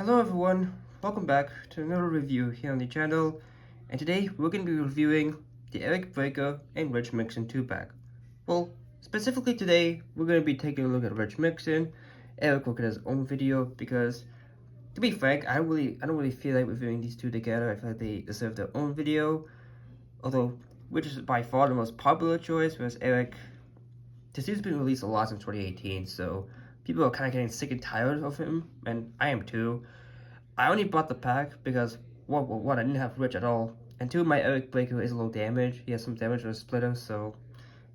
Hello everyone, welcome back to another review here on the channel, and today we're going to be reviewing the Eric Breaker and Rich Mixon 2-pack. Well, specifically today, we're going to be taking a look at Rich Mixon. Eric will get his own video because, to be frank, I don't really feel like reviewing these two together. I feel like they deserve their own video, although Rich is by far the most popular choice, whereas Eric, this has been released a lot since 2018, so people are kind of getting sick and tired of him, and I am too. I only bought the pack because, one, I didn't have Rich at all, and two, my Eric Breaker is a little damaged. He has some damage on his splitter, so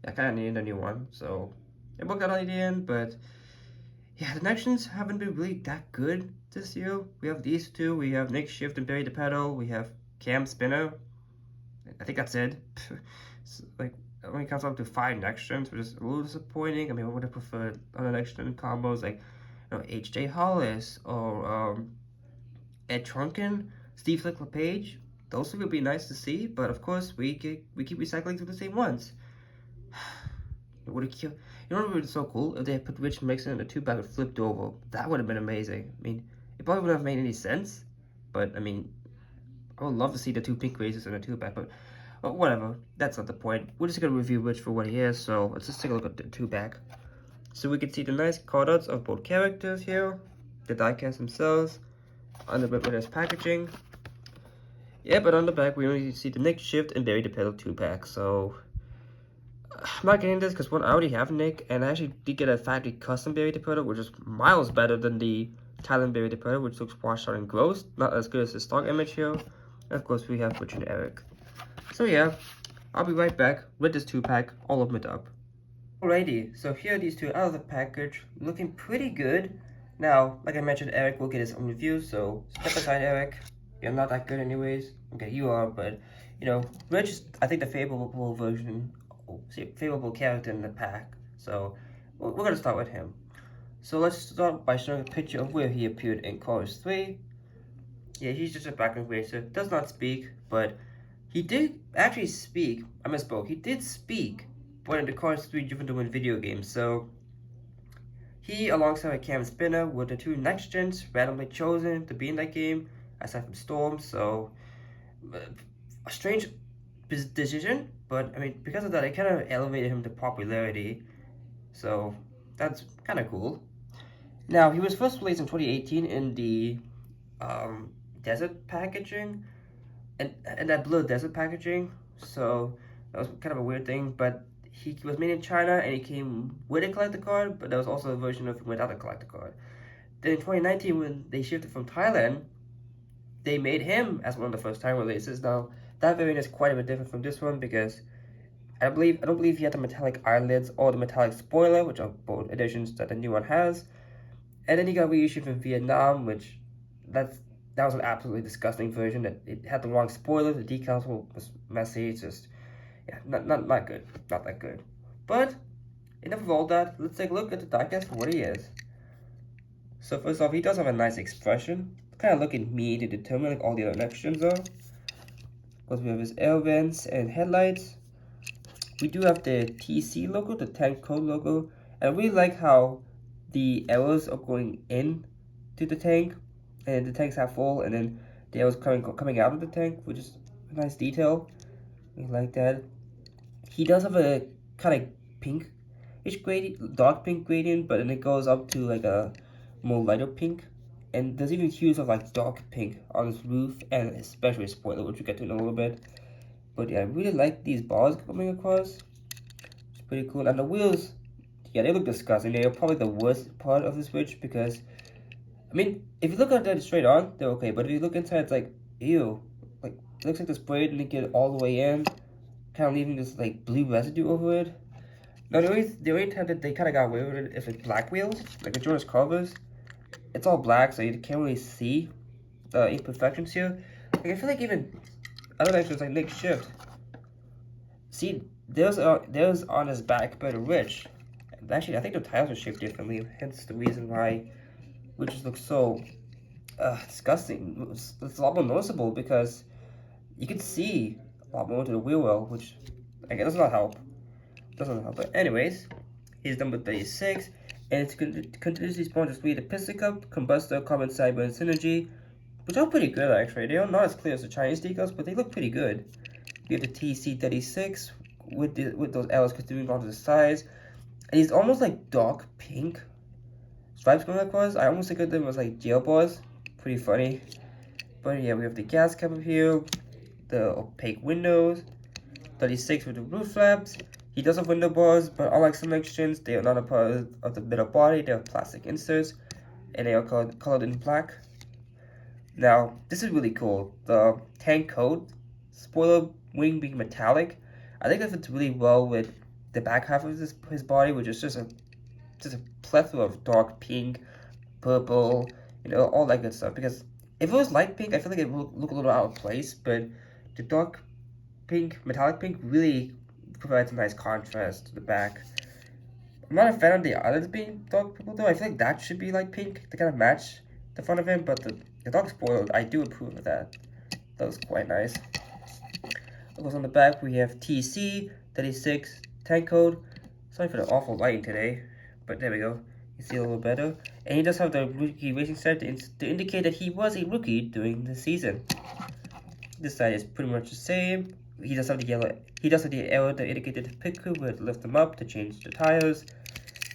I kind of needed a new one. So it worked out in the end, but yeah, the connections haven't been really that good this year. We have these two. We have Nick Shift and Barry the Pedal. We have Cam Spinner. I think that's it. Like, it only comes up to 5 next gens, which is a little disappointing. I mean, I would have preferred other next gen combos like, H.J. Hollis or Ed Trunken, Steve Flick LePage. Those would be nice to see, but of course we keep recycling through the same ones. It would have, what would have been so cool if they had put Rich Mixon in a 2-pack and flipped over. That would have been amazing. I mean, it probably wouldn't have made any sense, but I mean, I would love to see the 2 pink races in a 2-pack, but whatever. That's not the point. We're just gonna review Rich for what he is, so let's just take a look at the 2-pack. So we can see the nice cardouts of both characters here, the diecast themselves, on the with his packaging. Yeah, but on the back we only see the Nick Shift and Barry the Pedal 2-pack, so I'm not getting this because one, I already have Nick, and I actually did get a factory custom Barry the Pedal, which is miles better than the Thailand Barry the Pedal, which looks washed out and gross, not as good as the stock image here. And of course we have Rich and Eric. So yeah, I'll be right back with this 2-pack all opened up. Alrighty, so here are these two out of the package, looking pretty good. Now, like I mentioned, Eric will get his own review, so step aside, Eric. You're not that good anyways. Okay, you are, but, Rich is, I think, the favorable version, favorable character in the pack. So, we're going to start with him. So, let's start by showing a picture of where he appeared in Chorus 3. Yeah, he's just a background racer, does not speak, but he did actually speak. I misspoke. He did speak, but in the Chorus 3 driven to win video games, so he, alongside Cam Spinner, were the 2 next gens randomly chosen to be in that game, aside from Storm, so a strange decision, but I mean, because of that, it kind of elevated him to popularity, so that's kind of cool. Now, he was first released in 2018 in the desert packaging, and that blue desert packaging, so that was kind of a weird thing, but he was made in China and he came with a collector card, but there was also a version of him without a collector card. Then in 2019, when they shifted from Thailand, they made him as one of the first time releases. Now, that variant is quite a bit different from this one because I don't believe he had the metallic eyelids or the metallic spoiler, which are both editions that the new one has. And then he got reissued from Vietnam, which that was an absolutely disgusting version. That it had the wrong spoiler, the decals was messy. It's just, yeah, not good, not that good. But enough of all that. Let's take a look at the diecast for what he is. So first off, he does have a nice expression. Kind of looking me to determine like all the other next gens are. Because we have his air vents and headlights. We do have the TC logo, the tank code logo, and I really like how the arrows are going in to the tank, and the tank's half full, and then the arrows coming out of the tank, which is a nice detail. We like that. He does have a kind of pinkish gradient, dark pink gradient, but then it goes up to like a more lighter pink. And there's even hues of like dark pink on his roof, and especially his spoiler, which we'll get to in a little bit. But yeah, I really like these bars coming across. It's pretty cool. And the wheels, yeah, they look disgusting. They are probably the worst part of the Switch because, I mean, if you look at that straight on, they're okay. But if you look inside, it's like, ew. Like, it looks like the spray didn't get all the way in, kind of leaving this like blue residue over it. Now, the only time that they kind of got away with it is with black wheels, like the Jonas Carvers. It's all black, so you can't really see the imperfections here. Like, I feel like even other extras like Nick Shift. See, there's on his back, but Rich. Actually, I think the tires are shaped differently, hence the reason why Rich looks so disgusting. It's a lot more noticeable because you can see a lot more to the wheel well, which I guess does not help. Doesn't help. But anyways, he's number 36. and it's continuously spawned to the Piston Cup, Combustor, Carbon Cyber, and Synergy, which are pretty good actually. They are not as clear as the Chinese decals, but they look pretty good. We have the TC36 with those arrows continuing onto the sides, and he's almost like dark pink stripes going across. I almost think of them as like jail bars. Pretty funny. But yeah, we have the gas cap up here, the opaque windows, 36 with the roof flaps. He does have window bars, but unlike some sections, they are not a part of the middle body. They are plastic inserts, and they are colored in black. Now, this is really cool. The tank coat, spoiler wing being metallic, I think that fits really well with the back half of his body, which is just a plethora of dark pink, purple, all that good stuff. Because if it was light pink, I feel like it would look a little out of place, but the dark pink, metallic pink really provides a nice contrast to the back. I'm not a fan of the others being dark purple though. I feel like that should be light pink to kind of match the front of him, but the dark spoiled, I do approve of that. That was quite nice. Of course, on the back we have TC 36 tank code. Sorry for the awful lighting today, but there we go. You see a little better. And he does have the rookie racing set to indicate that he was a rookie during the season. This side is pretty much the same. He does have the yellow. He does have the arrow that indicated the pit crew would lift them up to change the tires.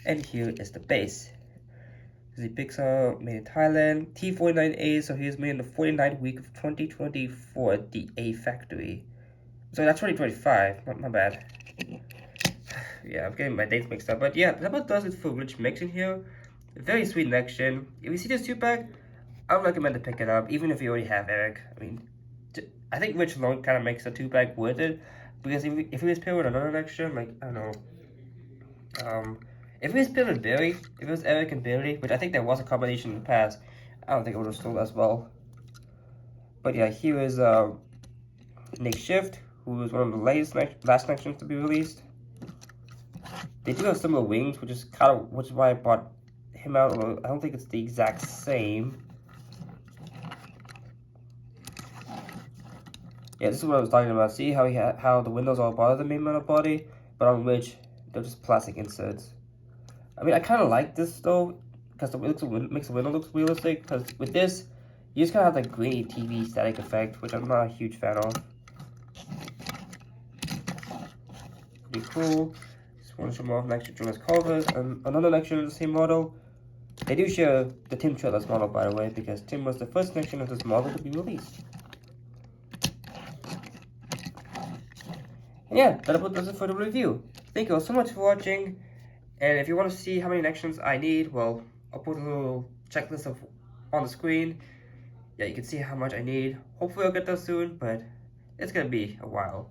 And here is the base. The Mixon made in Thailand. T49A, so he was made in the 49th week of 2024 at the A factory. So that's 2025. My bad. Yeah, I'm getting my dates mixed up. But yeah, that about does it for Rich Mixon here. Very sweet action. If you see this 2-pack, I would recommend to pick it up, even if you already have Eric. I mean, I think Rich alone kind of makes the 2-pack worth it. Because if he was paired with another action, like, I don't know. If he was paired with Barry, if it was Eric and Barry, which I think there was a combination in the past, I don't think it would have sold as well. But yeah, here is Nick Shift, who was one of the last actions to be released. They do have similar wings, which is why I bought him out. Although I don't think it's the exact same. Yeah, this is what I was talking about. See how the windows are part of the main metal body, but on which they're just plastic inserts. I mean, I kind of like this though, because it makes the window look realistic. Because with this, you just kind of have that grainy TV static effect, which I'm not a huge fan of. Pretty cool. Just want to show more of an extra Jonas Culver and another action of the same model. They do share the Tim Trailer's model, by the way, because Tim was the first action of this model to be released. And yeah, that about does it for the review. Thank you all so much for watching. And if you want to see how many actions I need, well, I'll put a little checklist on the screen. Yeah, you can see how much I need. Hopefully I'll get that soon, but it's gonna be a while.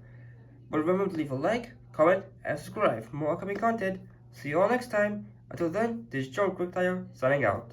But remember to leave a like, comment, and subscribe for more upcoming content. See you all next time. Until then, this is Joe Quicktire signing out.